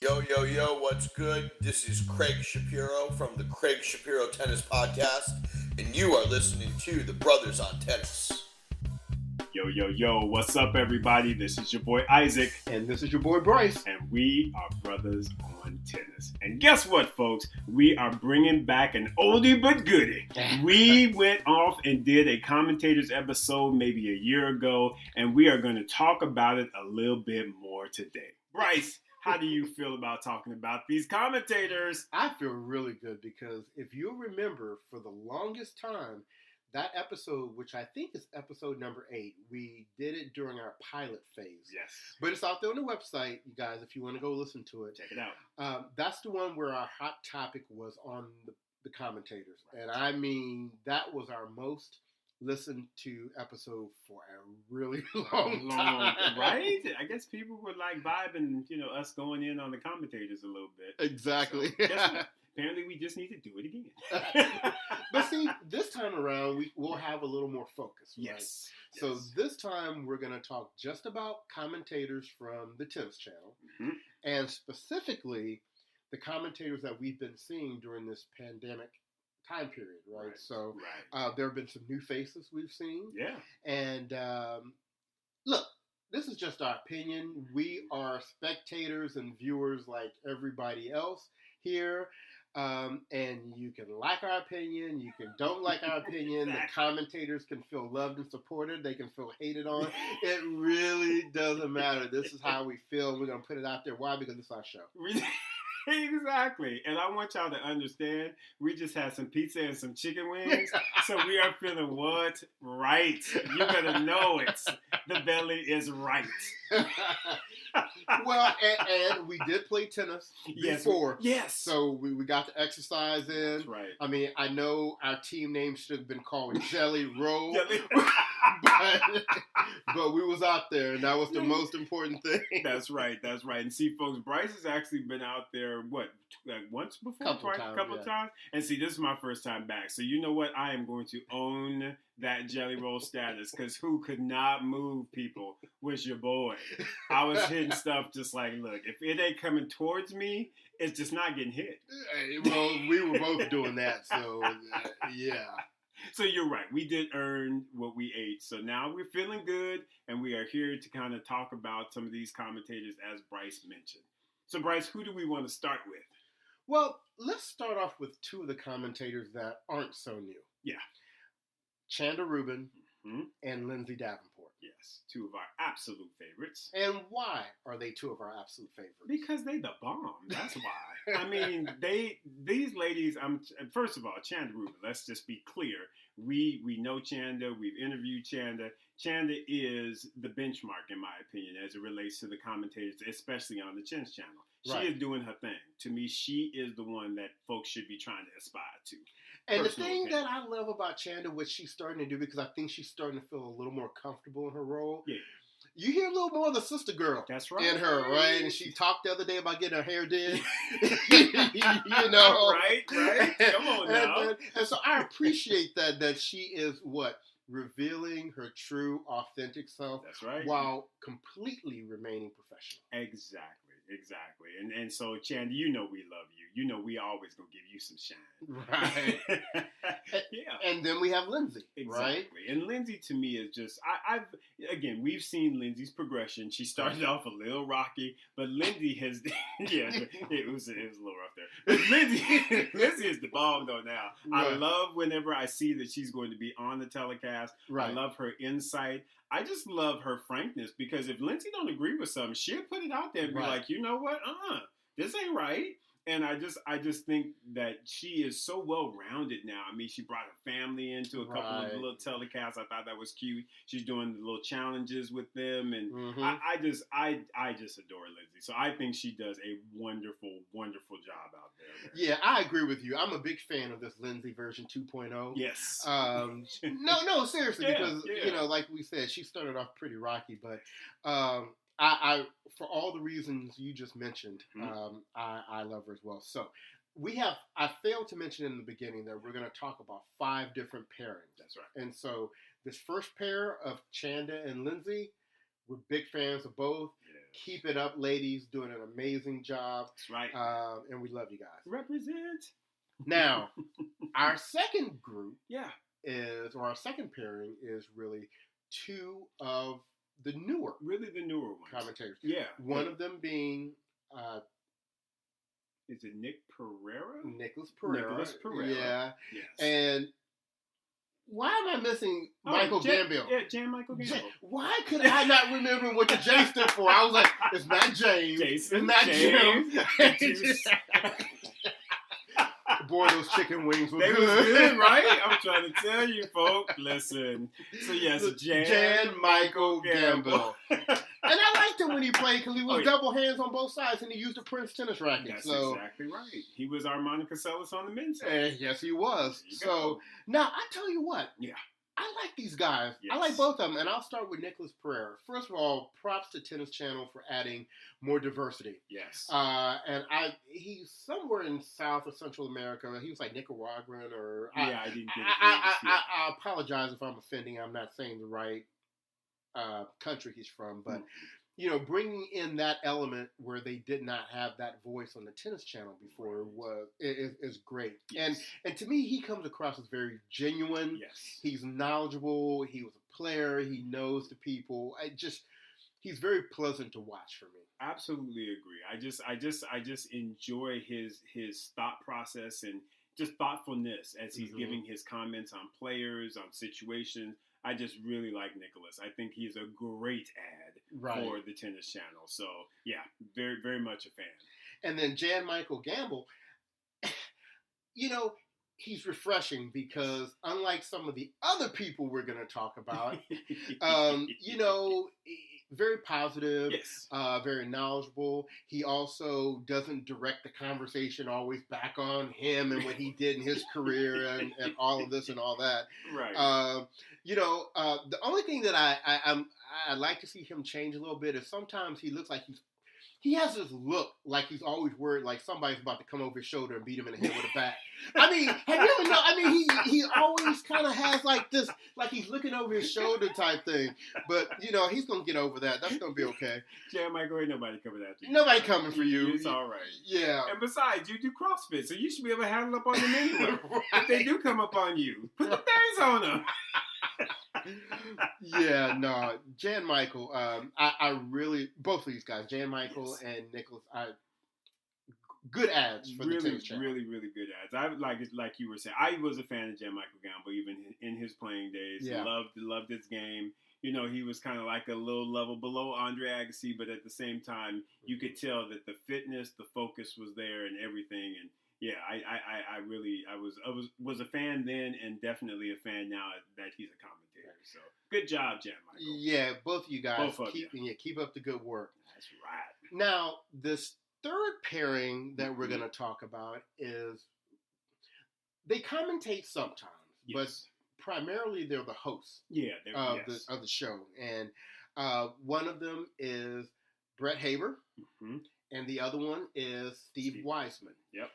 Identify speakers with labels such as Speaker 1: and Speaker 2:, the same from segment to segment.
Speaker 1: Yo, yo, yo, what's good? This is Craig Shapiro from the Craig Shapiro Tennis Podcast, and you are listening to the Brothers on Tennis.
Speaker 2: Yo, yo, yo, what's up, everybody? This is your boy Isaac.
Speaker 3: And this is your boy Bryce.
Speaker 2: And we are Brothers on Tennis. And guess what, folks? We are bringing back an oldie but goodie. We went off and did a commentators episode maybe a year ago, and we are going to talk about it a little bit more today. Bryce, how do you feel about talking about these commentators?
Speaker 3: I feel really good because if you remember, for the longest time, that episode, which I think is episode number 8, we did it during our pilot phase.
Speaker 2: Yes.
Speaker 3: But it's out there on the website, you guys, if you want to go listen to it.
Speaker 2: Check it out.
Speaker 3: That's the one where our hot topic was on the commentators. And I mean, that was our most listened to episode for a really long time.
Speaker 2: Right? I guess people were like vibing, us going in on the commentators a little bit.
Speaker 3: Exactly.
Speaker 2: So, guess what? Apparently, we just need to do it again.
Speaker 3: But see, this time around, we'll have a little more focus. Right?
Speaker 2: Yes.
Speaker 3: So this time, we're going to talk just about commentators from the Tennis Channel.
Speaker 2: Mm-hmm.
Speaker 3: And specifically, the commentators that we've been seeing during this pandemic time period, right? So there have been some new faces we've seen.
Speaker 2: Yeah.
Speaker 3: And look, this is just our opinion. We are spectators and viewers like everybody else here. And you can like our opinion, you can don't like our opinion. The commentators can feel loved and supported. They can feel hated on. It really doesn't matter. This is how we feel. We're going to put it out there. Why? Because it's our show.
Speaker 2: Exactly. And I want y'all to understand, we just had some pizza and some chicken wings, so we are feeling what? Right. You better know it. The belly is right.
Speaker 3: Well, and we did play tennis before.
Speaker 2: Yes.
Speaker 3: So we got the exercise in.
Speaker 2: That's right.
Speaker 3: I mean, I know our team name should have been called Jelly Roll. But we was out there, and that was the most important thing.
Speaker 2: That's right. And see, folks, Bryce has actually been out there, once before? Couple times? And see, this is my first time back. So you know what? I am going to own that Jelly Roll status, because who could not move people was your boy. I was hitting stuff just like, look, if it ain't coming towards me, it's just not getting hit.
Speaker 3: Well, we were both doing that, so yeah.
Speaker 2: So you're right. We did earn what we ate. So now we're feeling good, and we are here to kind of talk about some of these commentators, as Bryce mentioned. So, Bryce, who do we want to start with?
Speaker 3: Well, let's start off with two of the commentators that aren't so new.
Speaker 2: Yeah.
Speaker 3: Chandler Rubin and Lindsey Davenport.
Speaker 2: Yes, two of our absolute favorites.
Speaker 3: And why are they two of our absolute favorites?
Speaker 2: Because they the bomb. That's why. I mean, these ladies. First of all, Chandler Rubin. Let's just be clear. We know Chandler. We've interviewed Chandler. Chandler is the benchmark, in my opinion, as it relates to the commentators, especially on the Tennis Channel. She is doing her thing. To me, she is the one that folks should be trying to aspire to.
Speaker 3: And the thing that I love about Chandler, what she's starting to do, because I think she's starting to feel a little more comfortable in her role. Yeah. You hear a little more of the sister girl in her, right? And she talked the other day about getting her hair did. You know.
Speaker 2: Right. Come on now.
Speaker 3: And so I appreciate that she is revealing her true, authentic self.
Speaker 2: That's right.
Speaker 3: While completely remaining professional.
Speaker 2: Exactly. And so, Chandler, you know we love you. You know we always gonna give you some shine.
Speaker 3: Right.
Speaker 2: Yeah.
Speaker 3: And then we have Lindsey.
Speaker 2: Exactly.
Speaker 3: Right?
Speaker 2: And Lindsey, to me, is just we've seen Lindsey's progression. She started off a little rocky, but Lindsey has it was a little rough there. But Lindsey is the bomb though now. Right. I love whenever I see that she's going to be on the telecast. Right. I love her insight. I just love her frankness, because if Lindsey don't agree with something, she'll put it out there and be like, you know what? This ain't right. And I just think that she is so well-rounded now. I mean, she brought her family into a couple of little telecasts. I thought that was cute. She's doing the little challenges with them. And I just adore Lindsey. So I think she does a wonderful, wonderful job out there.
Speaker 3: Yeah, I agree with you. I'm a big fan of this Lindsey version 2.0.
Speaker 2: Yes.
Speaker 3: No, seriously, because, like we said, she started off pretty rocky, but I for all the reasons you just mentioned, I love her as well. So I failed to mention in the beginning that we're going to talk about 5 different pairings.
Speaker 2: That's right.
Speaker 3: And so this first pair of Chanda and Lindsey, we're big fans of both. Keep it up, ladies. Doing an amazing job.
Speaker 2: That's right.
Speaker 3: And we love you guys.
Speaker 2: Represent.
Speaker 3: Now, our second group
Speaker 2: Yeah.
Speaker 3: our second pairing is really two of the newer
Speaker 2: ones.
Speaker 3: commentators.
Speaker 2: Yeah.
Speaker 3: One of them being
Speaker 2: is it Nicholas Pereira?
Speaker 3: Nicholas Pereira.
Speaker 2: Yeah.
Speaker 3: Yes. And why am I missing Michael Gambino?
Speaker 2: Yeah, Jan Michael Gambino.
Speaker 3: Why could I not remember what the J stood for? I was like, it's not James.
Speaker 2: Jason.
Speaker 3: It's not James. Boy, those chicken wings were good.
Speaker 2: They was good, right? I'm trying to tell you, folks. Listen. So, yes,
Speaker 3: Jan Michael Gambino. And I liked him when he played because he was double hands on both sides and he used a Prince tennis racket.
Speaker 2: That's exactly right. He was our Monica Seles on the men's side.
Speaker 3: Yes, he was. So, now, I tell you what.
Speaker 2: Yeah.
Speaker 3: I like these guys.
Speaker 2: Yes.
Speaker 3: I like both of them. And I'll start with Nicholas Pereira. First of all, props to Tennis Channel for adding more diversity.
Speaker 2: Yes.
Speaker 3: And he's somewhere in South or Central America. He was like Nicaraguan or...
Speaker 2: Yeah, I didn't get it.
Speaker 3: I apologize if I'm offending. I'm not saying the right country he's from. But, bringing in that element where they did not have that voice on the Tennis Channel before is great.
Speaker 2: Yes.
Speaker 3: And to me, he comes across as very genuine.
Speaker 2: Yes.
Speaker 3: He's knowledgeable. He was a player. He knows the people. He's very pleasant to watch for me.
Speaker 2: Absolutely agree. I just enjoy his thought process and just thoughtfulness as he's giving his comments on players, on situations. I just really like Nicholas. I think he's a great ad for the Tennis Channel. So, yeah, very, very much a fan.
Speaker 3: And then Jan Michael Gambino, he's refreshing because unlike some of the other people we're going to talk about, very positive,
Speaker 2: yes.
Speaker 3: Very knowledgeable. He also doesn't direct the conversation always back on him and what he did in his career and all of this and all that.
Speaker 2: Right.
Speaker 3: The only thing that I'd like to see him change a little bit is sometimes he looks like he has this look like he's always worried like somebody's about to come over his shoulder and beat him in the head with a bat. I mean, have you ever known? I mean, he always kind of has like this, like he's looking over his shoulder type thing. But, he's going to get over that. That's going to be okay.
Speaker 2: Jan Michael, ain't nobody coming after you.
Speaker 3: Nobody coming for you.
Speaker 2: It's all right.
Speaker 3: Yeah.
Speaker 2: And besides, you do CrossFit, so you should be able to handle up on them anyway. If they do come up on you, put the things on them.
Speaker 3: Yeah, no, Jan Michael. I really both of these guys, Jan Michael and Nicholas, good ads for the Tennis Channel.
Speaker 2: Really, really good ads. I like you were saying. I was a fan of Jan Michael Gambino even in his playing days.
Speaker 3: Yeah.
Speaker 2: Loved his game. He was kind of like a little level below Andre Agassi, but at the same time, you could tell that the fitness, the focus was there, and everything. And yeah, I was a fan then, and definitely a fan now that he's a commentator. So good job, Jan Michael.
Speaker 3: Yeah, both of you guys.
Speaker 2: Both of you.
Speaker 3: Keep up the good work.
Speaker 2: That's right.
Speaker 3: Now, this third pairing that we're going to talk about is they commentate sometimes, but primarily they're the hosts. Of the show, and one of them is Brett Haber, and the other one is Steve Weissman.
Speaker 2: Yep.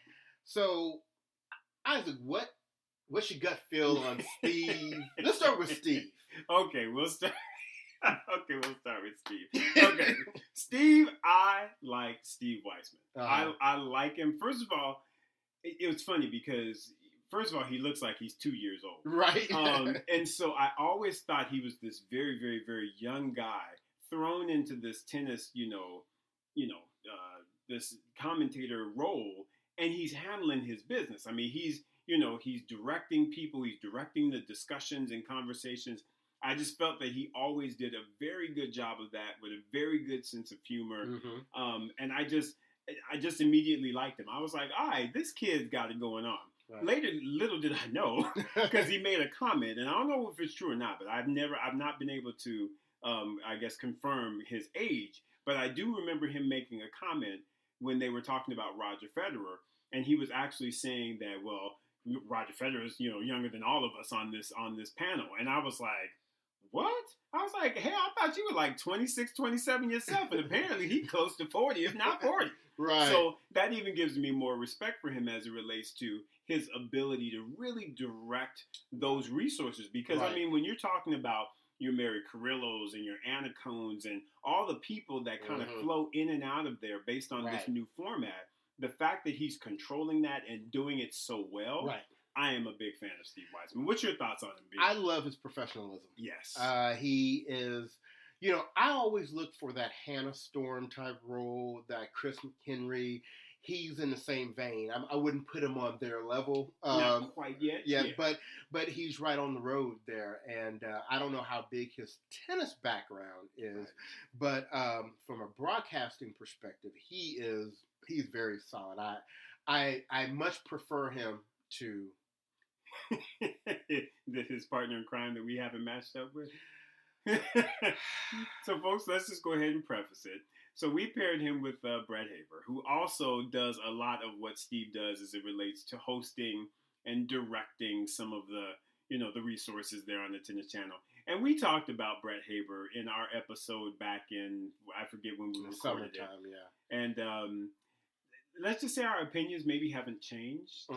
Speaker 3: So, Isaac, what's your gut feel on Steve? Let's start with Steve.
Speaker 2: Okay, we'll start with Steve. Okay, Steve, I like Steve Weissman. I like him. First of all, it was funny because first of all, he looks like he's 2 years old.
Speaker 3: Right.
Speaker 2: And so I always thought he was this very, very, very young guy thrown into this tennis, this commentator role, and he's handling his business. I mean, he's directing people, he's directing the discussions and conversations. I just felt that he always did a very good job of that with a very good sense of humor. And I just immediately liked him. I was like, all right, this kid's got it going on. Right. Later, little did I know, because he made a comment, and I don't know if it's true or not, but I've not been able to, confirm his age. But I do remember him making a comment when they were talking about Roger Federer, and he was actually saying that, well, Roger Federer is, younger than all of us on this panel, and I was like, what? I was like, hey, I thought you were like 26, 27 yourself, and apparently he's close to 40, if not 40.
Speaker 3: Right.
Speaker 2: So that even gives me more respect for him as it relates to his ability to really direct those resources. Because, I mean, when you're talking about your Mary Carrillos and your Anacones and all the people that kind of
Speaker 3: Mhm.
Speaker 2: flow in and out of there based on this
Speaker 3: Right.
Speaker 2: new format. The fact that he's controlling that and doing it so well,
Speaker 3: Right.
Speaker 2: I am a big fan of Steve Weissman. What's your thoughts on him, B?
Speaker 3: I love his professionalism.
Speaker 2: Yes.
Speaker 3: He is, I always look for that Hannah Storm type role, that Chris McHenry. He's in the same vein. I wouldn't put him on their level.
Speaker 2: Not quite yet.
Speaker 3: Yeah, but he's right on the road there, and I don't know how big his tennis background is, but from a broadcasting perspective, he's very solid. I much prefer him to
Speaker 2: his partner in crime that we haven't matched up with. So, folks, let's just go ahead and preface it. So we paired him with Brett Haber, who also does a lot of what Steve does as it relates to hosting and directing some of the, the resources there on the Tennis Channel. And we talked about Brett Haber in our episode back in, I forget when we recorded it.
Speaker 3: Yeah.
Speaker 2: And let's just say our opinions maybe haven't changed.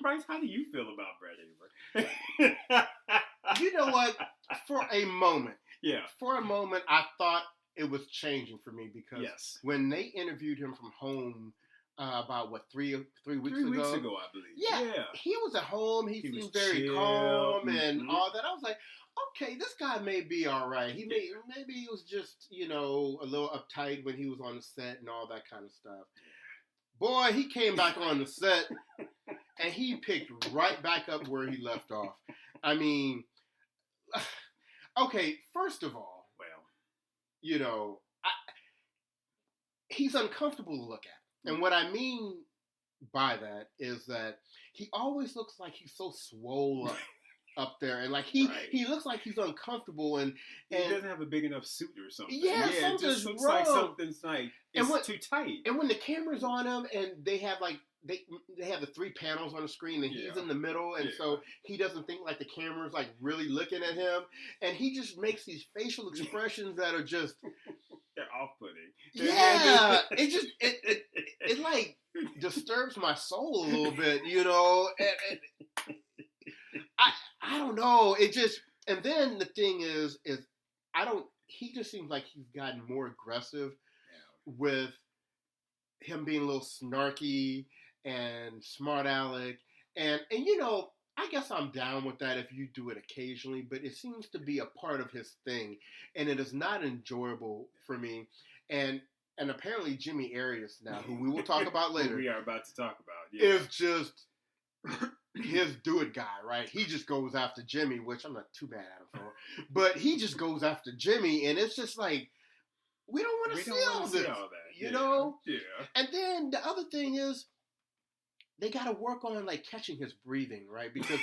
Speaker 2: Bryce, how do you feel about Brett Haber?
Speaker 3: You know what? For a moment, I thought it was changing for me because when they interviewed him from home about three weeks ago,
Speaker 2: I believe.
Speaker 3: Yeah, he was at home. He seemed very
Speaker 2: chill,
Speaker 3: calm and all that. I was like, okay, this guy may be all right. Maybe he was just a little uptight when he was on the set and all that kind of stuff. Boy, he came back on the set and he picked right back up where he left off. I mean, okay, first of all, he's uncomfortable to look at. And what I mean by that is that he always looks like he's so swole up there. And like he looks like he's uncomfortable and
Speaker 2: he doesn't have a big enough suit or something.
Speaker 3: Yeah,
Speaker 2: it just looks like something's like too tight.
Speaker 3: And when the camera's on him and they have like they have the 3 panels on the screen and he's in the middle and so he doesn't think like the camera's like really looking at him and he just makes these facial expressions that are just
Speaker 2: they're off-putting.
Speaker 3: Yeah, it like disturbs my soul a little bit, And I don't know. It just and then the thing is he just seems like he's gotten more aggressive with him being a little snarky and smart aleck and I guess I'm down with that if you do it occasionally, but it seems to be a part of his thing and it is not enjoyable for me and apparently Jimmy Arias now, who we will talk about later.
Speaker 2: We are about to talk about,
Speaker 3: is just his do it guy, right? He just goes after Jimmy, which I'm not too bad at him for, but he just goes after Jimmy and it's just like we don't want to see all this,
Speaker 2: Yeah.
Speaker 3: And then the other thing is they got to work on like catching his breathing, right? Because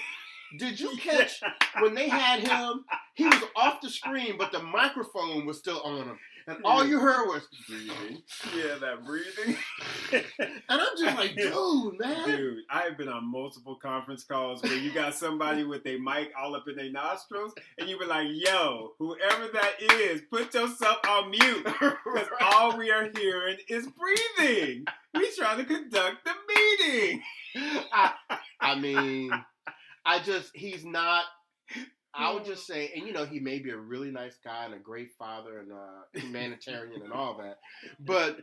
Speaker 3: did you catch when they had him? He was off the screen, but the microphone was still on him, and all you heard was
Speaker 2: breathing. Yeah, that breathing.
Speaker 3: And I'm just like, dude, man.
Speaker 2: Dude, I've been on multiple conference calls where you got somebody with their mic all up in their nostrils, and you be like, yo, whoever that is, put yourself on mute. Because all we are hearing is breathing. We trying to conduct the meeting.
Speaker 3: I mean, he's not, I would just say, and he may be a really nice guy and a great father and a humanitarian and all that, but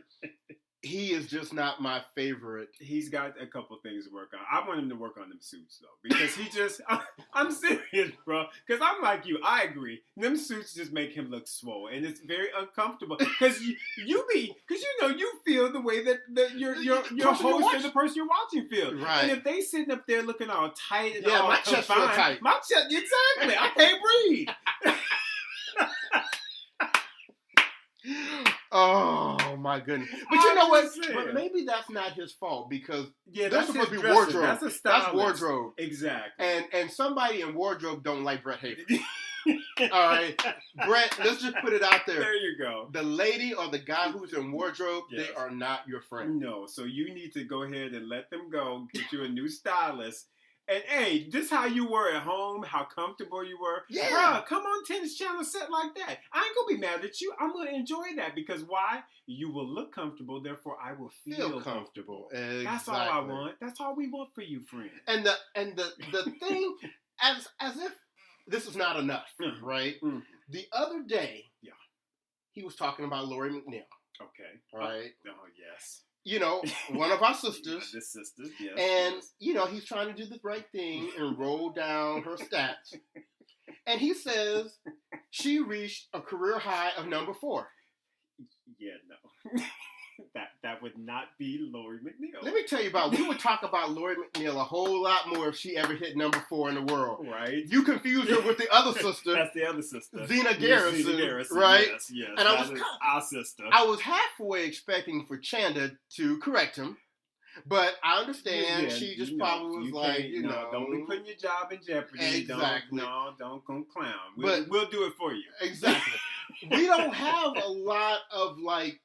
Speaker 3: he is just not my favorite.
Speaker 2: He's got a couple things to work on. I want him to work on them suits, though, because he just, I'm serious, bro, because I'm like you, I agree. Them suits just make him look swole, and it's very uncomfortable, because you feel the way that your host or the person you're watching feels.
Speaker 3: Right.
Speaker 2: And if they sitting up there looking all tight and
Speaker 3: all
Speaker 2: my
Speaker 3: chest feel tight.
Speaker 2: My chest, exactly, I can't breathe.
Speaker 3: Oh my goodness! But you know what? But maybe that's not his fault because
Speaker 2: that's
Speaker 3: supposed to be
Speaker 2: dressing.
Speaker 3: wardrobe.
Speaker 2: That's a stylist.
Speaker 3: That's wardrobe.
Speaker 2: Exactly.
Speaker 3: And somebody in wardrobe don't like Brett Haber. All right, Brett. Let's just put it out there.
Speaker 2: There you go.
Speaker 3: The lady or the guy who's in wardrobe, they are not your friend.
Speaker 2: No. So you need to go ahead and let them go. Get you a new stylist. And hey, just how you were at home, how comfortable you were.
Speaker 3: Yeah.
Speaker 2: Bruh, come on Tennis Channel set like that. I ain't gonna be mad at you. I'm gonna enjoy that because why? You will look comfortable, therefore I will feel comfortable.
Speaker 3: Exactly.
Speaker 2: That's all I want. That's all we want for you, friend.
Speaker 3: And the thing, as if this is not enough, right? Mm-hmm. The other day, he was talking about Lori McNeil.
Speaker 2: Okay.
Speaker 3: Right?
Speaker 2: Oh, yes.
Speaker 3: You know, one of our sisters.
Speaker 2: The sisters, yes.
Speaker 3: And,
Speaker 2: yes.
Speaker 3: you know, he's trying to do the right thing and roll down her stats. And he says she reached a career high of number 4.
Speaker 2: Yeah, no. That would not be Lori McNeil.
Speaker 3: Let me tell you we would talk about Lori McNeil a whole lot more if she ever hit number 4 in the world.
Speaker 2: Right.
Speaker 3: You confused her with the other sister.
Speaker 2: That's the other sister.
Speaker 3: Zena Garrison. Right?
Speaker 2: Yes.
Speaker 3: And
Speaker 2: our sister.
Speaker 3: I was halfway expecting for Chandler to correct him. But I understand she just probably was like, you know.
Speaker 2: Don't be putting your job in jeopardy.
Speaker 3: Exactly.
Speaker 2: Don't come clown.
Speaker 3: But
Speaker 2: we'll do it for you.
Speaker 3: Exactly. We don't have a lot of, like,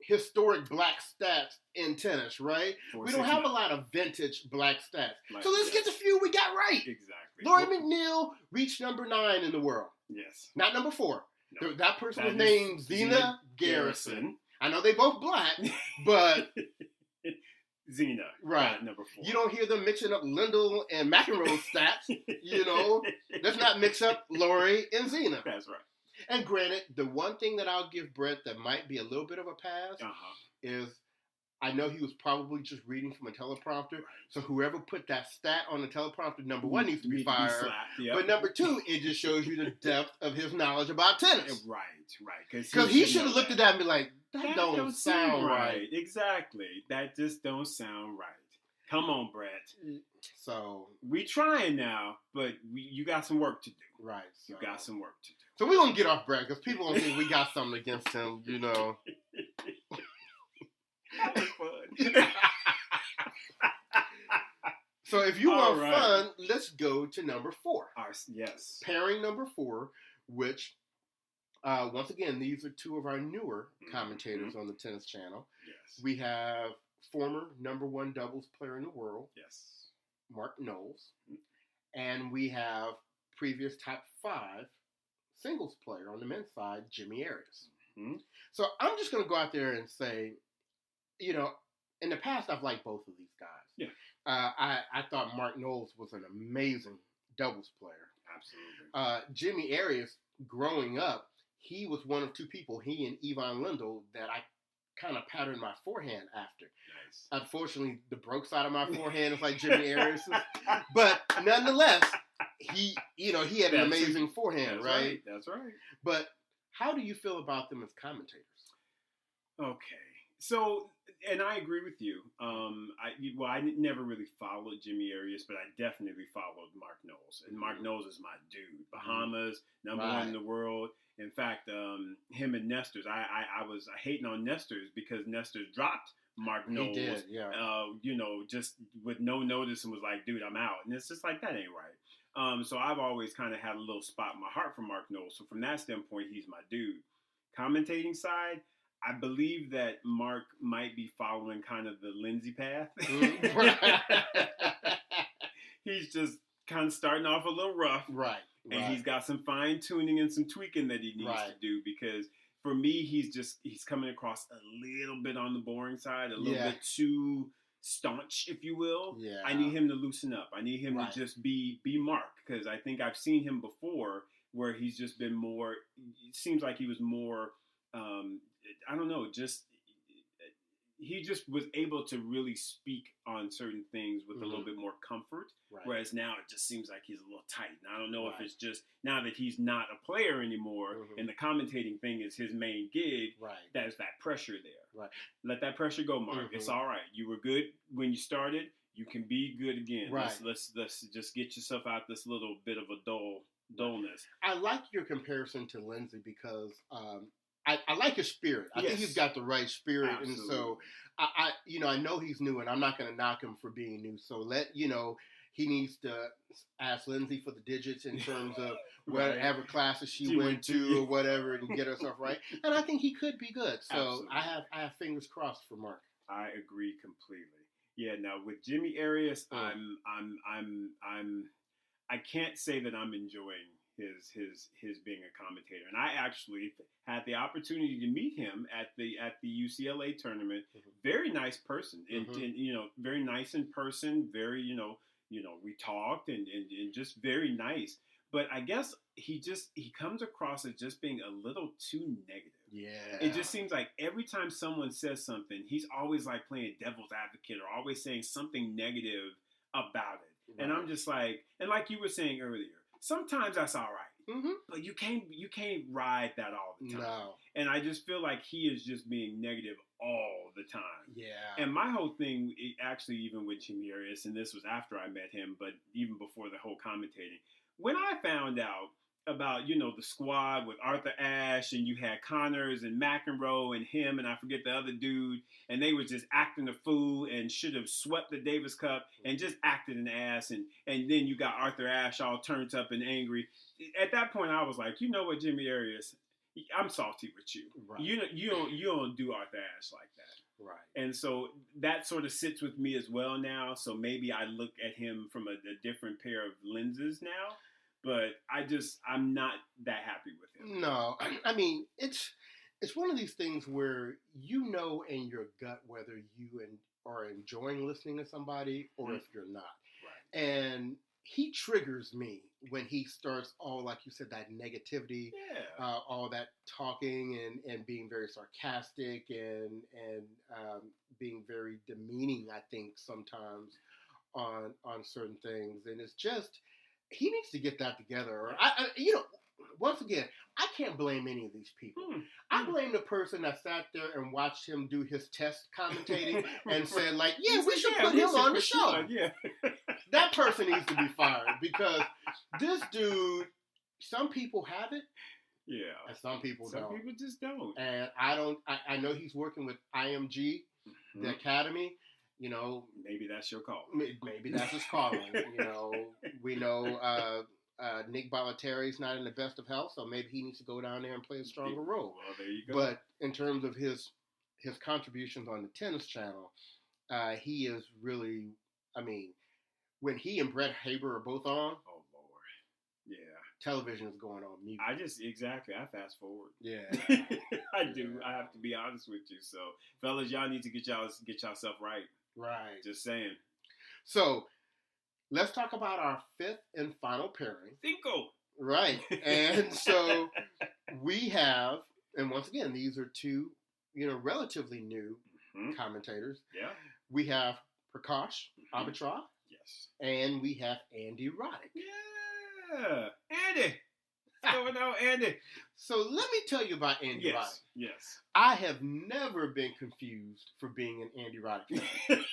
Speaker 3: historic black stats in tennis, right? We don't have a lot of vintage black stats. So let's get the few we got right.
Speaker 2: Exactly.
Speaker 3: Lori McNeil reached number 9 in the world.
Speaker 2: Yes.
Speaker 3: Not number 4.
Speaker 2: No.
Speaker 3: That person was named Zena Garrison. I know they both black, but...
Speaker 2: Zena.
Speaker 3: Right.
Speaker 2: Number 4.
Speaker 3: You don't hear them mixing up Lindell and McEnroe's stats, you know. Let's not mix up Lori and Zena.
Speaker 2: That's right.
Speaker 3: And granted, the one thing that I'll give Brett that might be a little bit of a pass is I know he was probably just reading from a teleprompter. Right. So whoever put that stat on the teleprompter, number 1, needs to be fired. Yep. But number 2, it just shows you the depth of his knowledge about tennis.
Speaker 2: Right.
Speaker 3: Because he should have looked at that and be like, that don't sound right.
Speaker 2: Exactly. That just don't sound right. Come on, Brett.
Speaker 3: So
Speaker 2: we trying now, but you got some work to do.
Speaker 3: Right.
Speaker 2: You got some work to do.
Speaker 3: So we're going to get off Brett because people don't think we got something against him, you know.
Speaker 2: That was fun.
Speaker 3: So if you want fun, let's go to number 4.
Speaker 2: Yes.
Speaker 3: Pairing number 4, which, once again, these are 2 of our newer commentators on the Tennis Channel.
Speaker 2: Yes.
Speaker 3: We have former number 1 doubles player in the world.
Speaker 2: Yes.
Speaker 3: Mark Knowles. And we have previous top 5 singles player on the men's side, Jimmy Arias. Mm-hmm. So I'm just going to go out there and say, you know, in the past I've liked both of these guys.
Speaker 2: Yeah.
Speaker 3: I thought Mark Knowles was an amazing doubles player.
Speaker 2: Absolutely.
Speaker 3: Jimmy Arias, growing up, he was one of 2 people, he and Ivan Lendl, that I kind of patterned my forehand after.
Speaker 2: Nice.
Speaker 3: Unfortunately, the broke side of my forehand is like Jimmy Arias'. But nonetheless, he had an amazing forehand, right?
Speaker 2: That's right.
Speaker 3: But how do you feel about them as commentators?
Speaker 2: Okay. So, and I agree with you. I never really followed Jimmy Arias, but I definitely followed Mark Knowles. And Mark Knowles is my dude. Bahamas, number 1 in the world. In fact, him and Nestor's, I was hating on Nestor's because Nestor dropped Mark Knowles.
Speaker 3: He did, yeah.
Speaker 2: Just with no notice and was like, dude, I'm out. And it's just like, that ain't right. So I've always kind of had a little spot in my heart for Mark Knowles. So from that standpoint, he's my dude. Commentating side, I believe that Mark might be following kind of the Lindsey path. He's just kind of starting off a little rough.
Speaker 3: Right.
Speaker 2: And he's got some fine tuning and some tweaking that he needs to do, because for me, he's coming across a little bit on the boring side, a little bit too staunch, if you will.
Speaker 3: Yeah.
Speaker 2: I need him to loosen up. I need him to just be Mark, because I think I've seen him before where he's just been more, it seems like he was more, I don't know, he just was able to really speak on certain things with a little bit more comfort. Right. Whereas now it just seems like he's a little tight. And I don't know if it's just now that he's not a player anymore and the commentating thing is his main gig, there's that pressure there. Right. Let that pressure go, Mark. It's all right. You were good when you started. You can be good again.
Speaker 3: Right.
Speaker 2: Let's just get yourself out this little bit of a dullness.
Speaker 3: I like your comparison to Lindsey because I like his spirit. I think he's got the right spirit. Absolutely. And so I know he's new, and I'm not going to knock him for being new. So he needs to ask Lindsey for the digits in terms of whatever classes she went to or whatever, and get herself right. And I think he could be good. So I have fingers crossed for Mark.
Speaker 2: I agree completely. Yeah. Now with Jimmy Arias, I can't say that I'm enjoying his being a commentator, and I actually had the opportunity to meet him at the UCLA tournament. Very nice person, and very nice in person. Very we talked and just very nice. But I guess he comes across as just being a little too negative.
Speaker 3: Yeah.
Speaker 2: It just seems like every time someone says something, he's always like playing devil's advocate or always saying something negative about it. Right. And I'm just like, and like you were saying earlier, sometimes that's all right. Mm-hmm. But you can't ride that all the time.
Speaker 3: No.
Speaker 2: And I just feel like he is just being negative all the time.
Speaker 3: Yeah.
Speaker 2: And my whole thing, actually, even with Jimmy Arias, and this was after I met him, but even before the whole commentating, when I found out about, the squad with Arthur Ashe and you had Connors and McEnroe and him and I forget the other dude, and they were just acting a fool and should have swept the Davis Cup and just acted an ass, and then you got Arthur Ashe all turned up and angry. At that point, I was like, you know what, Jimmy Arias, I'm salty with you. Right. You don't do Arthur Ashe like that.
Speaker 3: Right.
Speaker 2: And so that sort of sits with me as well now. So maybe I look at him from a different pair of lenses now. But I'm not that happy with him.
Speaker 3: No, I mean, it's one of these things where in your gut whether you are enjoying listening to somebody or mm-hmm. if you're not.
Speaker 2: Right.
Speaker 3: And he triggers me when he starts all, like you said, that negativity, all that talking and being very sarcastic and being very demeaning, I think, sometimes on certain things. And it's just... he needs to get that together. Or once again, I can't blame any of these people. I blame the person that sat there and watched him do his test commentating and said, like, we should put him on the show.
Speaker 2: Yeah.
Speaker 3: That person needs to be fired because this dude, some people have it.
Speaker 2: Yeah.
Speaker 3: And some people don't.
Speaker 2: Some people just don't.
Speaker 3: And I know he's working with IMG, mm-hmm. the Academy.
Speaker 2: Maybe that's your call.
Speaker 3: Maybe that's his calling. We know Nick Balateri's not in the best of health, so maybe he needs to go down there and play a stronger role.
Speaker 2: Well, there you go.
Speaker 3: But in terms of his contributions on the Tennis Channel, he is really, when he and Brett Haber are both on,
Speaker 2: oh Lord, yeah,
Speaker 3: television is going on mute.
Speaker 2: I fast forward.
Speaker 3: Yeah,
Speaker 2: I do. I have to be honest with you. So, fellas, y'all need to get yourself right.
Speaker 3: Right.
Speaker 2: Just saying.
Speaker 3: So, let's talk about our fifth and final pairing.
Speaker 2: Cinco.
Speaker 3: Right. And so we have, and once again, these are two, relatively new mm-hmm. commentators.
Speaker 2: Yeah.
Speaker 3: We have Prakash
Speaker 2: mm-hmm.
Speaker 3: Abhatra.
Speaker 2: Yes.
Speaker 3: And we have Andy Roddick.
Speaker 2: Yeah. Andy. What's going on, Andy?
Speaker 3: So let me tell you about Andy Roddick.
Speaker 2: Yes.
Speaker 3: I have never been confused for being an Andy Roddick fan.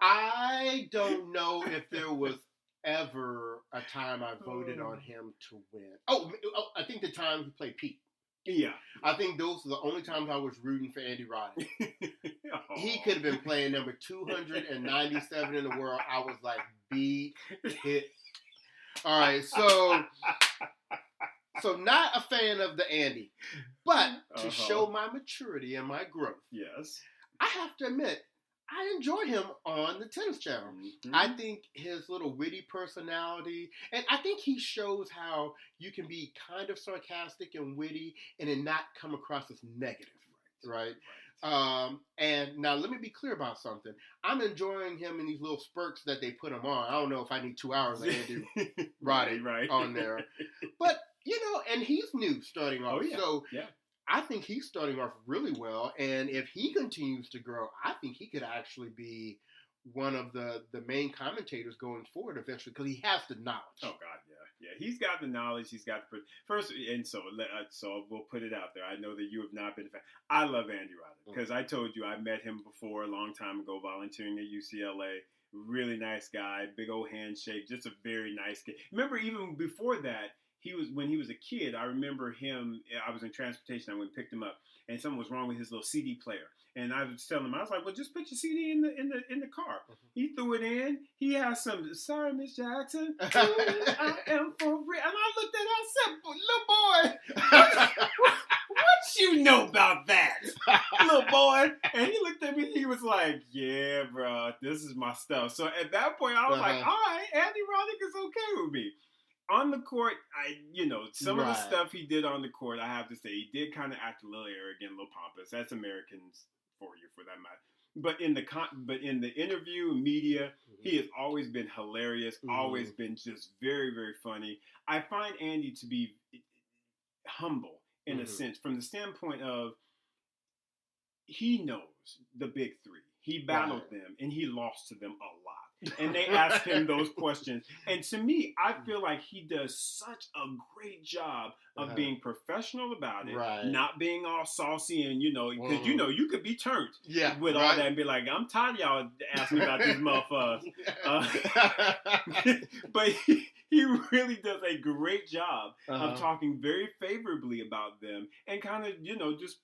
Speaker 3: I don't know if there was ever a time I voted on him to win. Oh, I think the time he played Pete.
Speaker 2: Yeah.
Speaker 3: I think those are the only times I was rooting for Andy Roddick. He could have been playing number 297 in the world. I was like, beat it. All right, so not a fan of the Andy. But to show my maturity and my growth,
Speaker 2: yes,
Speaker 3: I have to admit, I enjoy him on the Tennis Channel. Mm-hmm. I think his little witty personality, and I think he shows how you can be kind of sarcastic and witty and then not come across as negative, right? And now let me be clear about something. I'm enjoying him in these little spurts that they put him on. I don't know if I need 2 hours of Andy Roddick on there. But, and he's new starting off.
Speaker 2: Oh, yeah.
Speaker 3: So I think he's starting off really well. And if he continues to grow, I think he could actually be one of the main commentators going forward eventually because he has the knowledge.
Speaker 2: Oh, God, yeah. Yeah, he's got the knowledge. He's got the first, and so we'll put it out there. I know that you have not been a fan. I love Andy Roddick because I told you I met him before a long time ago, volunteering at UCLA. Really nice guy, big old handshake, just a very nice kid. Remember, even before that, when he was a kid, I remember him. I was in transportation. I went and picked him up, and something was wrong with his little CD player. And I was telling him, I was like, well, just put your CD in the car. Mm-hmm. He threw it in. He has some, sorry, Miss Jackson. I am for real. And I looked at him, I said, little boy, what you know about that, little boy? And he looked at me, he was like, yeah, bro, this is my stuff. So at that point, I was like, all right, Andy Roddick is okay with me. On the court, some of the stuff he did on the court, I have to say, he did kind of act a little arrogant, a little pompous. That's Americans for you, for that matter. but in the interview media, he has always been hilarious, always been just very, very funny. I find Andy to be humble in a sense, from the standpoint of he knows the big three. He battled them, and he lost to them a lot. And they ask him those questions. And to me, I feel like he does such a great job of being professional about it, not being all saucy and, because, you could be turned with all that and be like, I'm tired of y'all asking me about these motherfuckers. But he really does a great job of talking very favorably about them and kind of, just...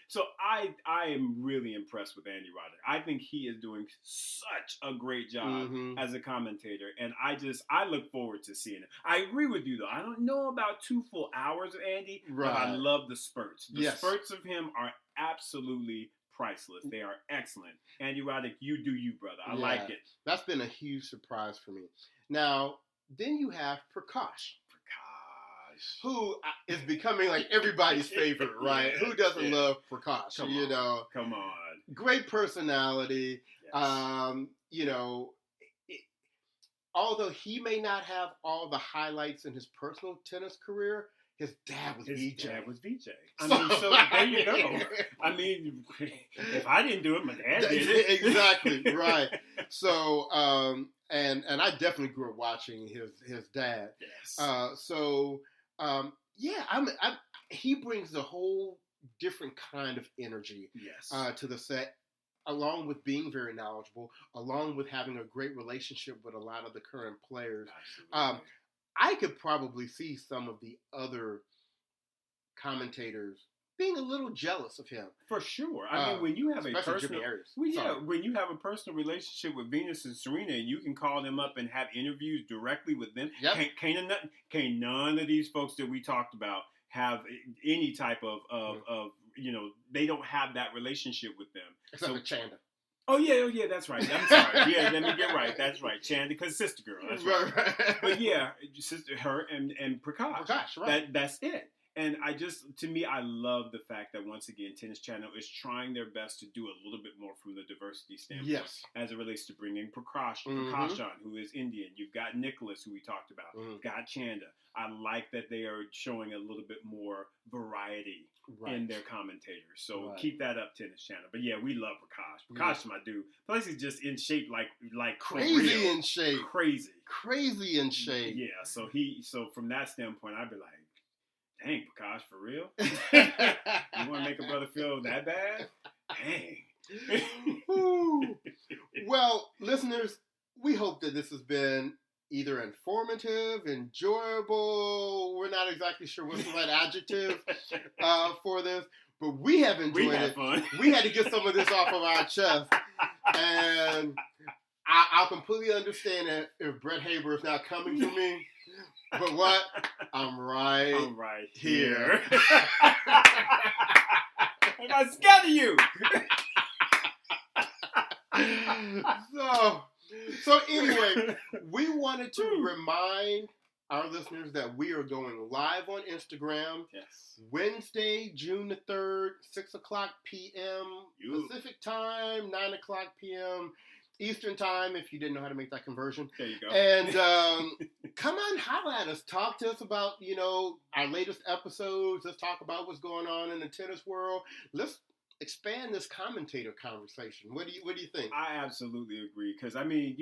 Speaker 2: So I am really impressed with Andy Roddick. I think he is doing such a great job as a commentator, and I look forward to seeing it. I agree with you though. I don't know about 2 full hours of Andy, but I love the spurts. The spurts of him are absolutely priceless. They are excellent. Andy Roddick, you do you, brother. I like it.
Speaker 3: That's been a huge surprise for me. Now, then you have Prakash. Who is becoming like everybody's favorite, right? Who doesn't love Prakash?
Speaker 2: Come on.
Speaker 3: Great personality.
Speaker 2: Yes.
Speaker 3: Although he may not have all the highlights in his personal tennis career, his dad was VJ.
Speaker 2: I mean, so there you go. I mean, if I didn't do it, my dad did it.
Speaker 3: Exactly, right. So, and I definitely grew up watching his dad.
Speaker 2: Yes.
Speaker 3: He brings a whole different kind of energy to the set, along with being very knowledgeable, along with having a great relationship with a lot of the current players.
Speaker 2: Absolutely.
Speaker 3: I could probably see some of the other commentators being a little jealous of him.
Speaker 2: For sure. I mean, when you have when you have a personal relationship with Venus and Serena, and you can call them up and have interviews directly with them, can't none of these folks that we talked about have any type of they don't have that relationship with them.
Speaker 3: Except for Chandler.
Speaker 2: Oh yeah, that's right. I'm sorry. Yeah, let me get right. That's right, Chandler, because sister girl. That's right. But yeah, her and Prakash.
Speaker 3: Prakash, right?
Speaker 2: That's it. And to me, I love the fact that once again, Tennis Channel is trying their best to do a little bit more from the diversity standpoint as it relates to bringing Prakash on, who is Indian. You've got Nicholas, who we talked about. Got Chanda. I like that they are showing a little bit more variety in their commentators. So keep that up, Tennis Channel. But yeah, we love Prakash. Prakash is my dude. Plus, he's just in shape like
Speaker 3: crazy in shape.
Speaker 2: Crazy
Speaker 3: in shape.
Speaker 2: Yeah. So from that standpoint, I'd be like, dang, Prakash, for real? You want to make a brother feel that bad? Dang.
Speaker 3: Well, listeners, we hope that this has been either informative, enjoyable. We're not exactly sure what's the right adjective for this, but we have enjoyed it.
Speaker 2: Fun.
Speaker 3: We had to get some of this off of our chest. And I'll completely understand it if Brett Haber is not coming for me. But what? I'm right here.
Speaker 2: I'm not scared of you.
Speaker 3: So anyway, we wanted to remind our listeners that we are going live on Instagram Wednesday, June the 3rd, 6 o'clock p.m. Pacific time, 9 o'clock p.m. Eastern time, if you didn't know how to make that conversion.
Speaker 2: There you go.
Speaker 3: And come on, holla at us. Talk to us about, our latest episodes. Let's talk about what's going on in the tennis world. Let's expand this commentator conversation. What do you think?
Speaker 2: I absolutely agree. Because, I mean,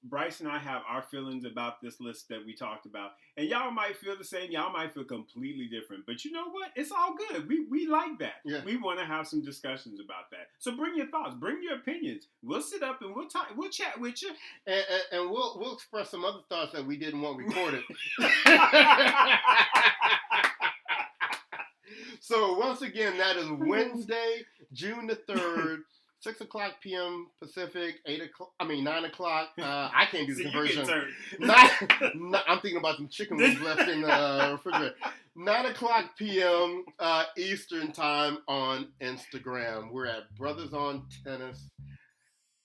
Speaker 2: Bryce and I have our feelings about this list that we talked about. And y'all might feel the same. Y'all might feel completely different. But you know what? It's all good. We like that. Yeah. We want to have some discussions about that. So bring your thoughts. Bring your opinions. We'll sit up and we'll talk. We'll chat with you.
Speaker 3: And we'll express some other thoughts that we didn't want recorded. So once again, that is Wednesday, June the 3rd, 6 o'clock p.m. Pacific, 9 o'clock. I can't do the conversion. I'm thinking about some chicken wings left in the refrigerator. 9 o'clock p.m. Eastern time on Instagram. We're at Brothers on Tennis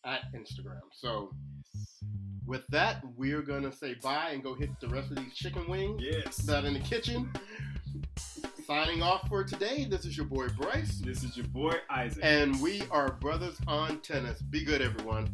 Speaker 3: at Instagram. So with that, we're going to say bye and go hit the rest of these chicken wings that are in the kitchen. signing off for today. This is your boy Bryce.
Speaker 2: This is your boy Isaac.
Speaker 3: And we are Brothers on Tennis. Be good, everyone.